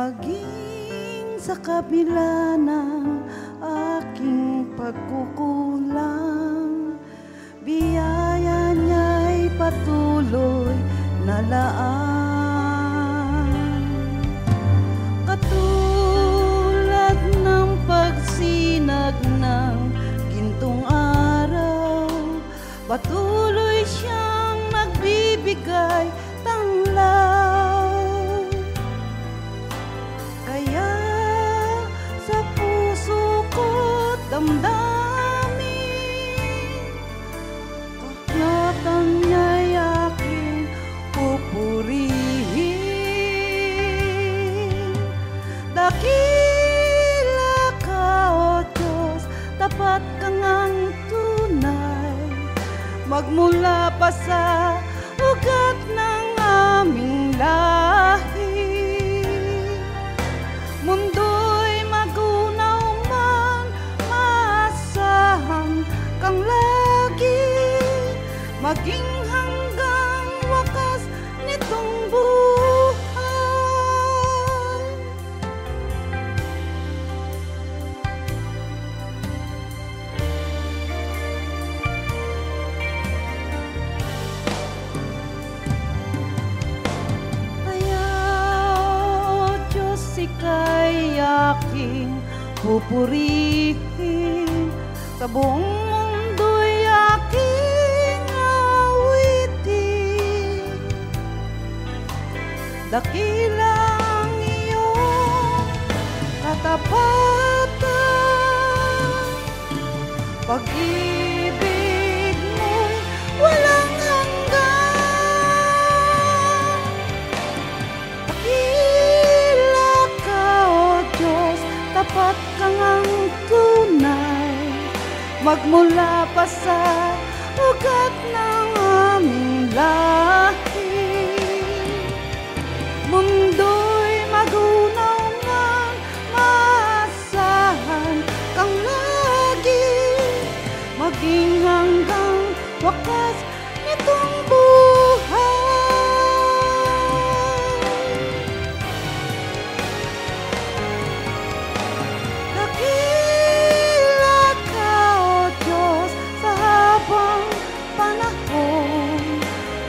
Maging sa kabila ng aking pagkukulang, biyaya niya'y patuloy na laan. Katulad ng pagsinag ng gintong araw, patuloy siyang nagbibigay tanglaw. Kaya sa puso ko't damdamin, kahlatan niya'y aking pupurihin. Dakila ka, O Diyos, tapat ka ngang tunay, magmula pa sa ugat ng aming lahi. Mundo'y magunaw man, maasahan kang lagi, maging hanggang wakas nitong buhay. Kaya, O Diyos, ika'y aking pupurihin, sa buong mundo'y aking awitin. Dakila ang iyong katapatan, pag-ibig mo'y walang hanggan. Dakila ka, O Diyos, tapat ka ngang tunay, magmula pa sa ugat ng aming lahi. Mundo'y magunaw man, maasahan kang lagi, maging hanggang wakas nitong buhay. Dakila ka, O Diyos, sa habang panahon,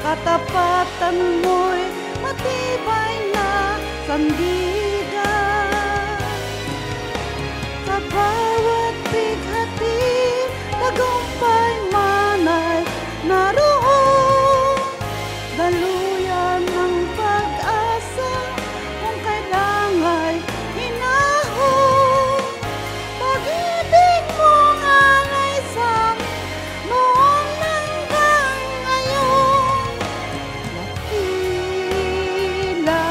katapatan mo'y matibay na sandigan. Sa bawat bighati, tagumpay man ay naroon, daluyan ng pag-asa kung kailang ay hinahon. Pag-ibig mo ngalay sa'min noon hanggang ngayon. Dakila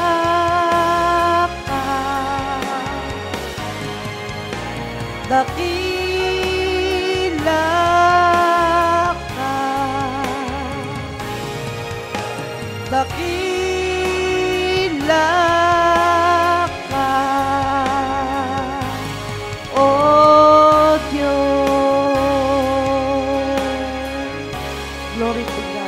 ka, dakila ka, O Diyos. Glory to God.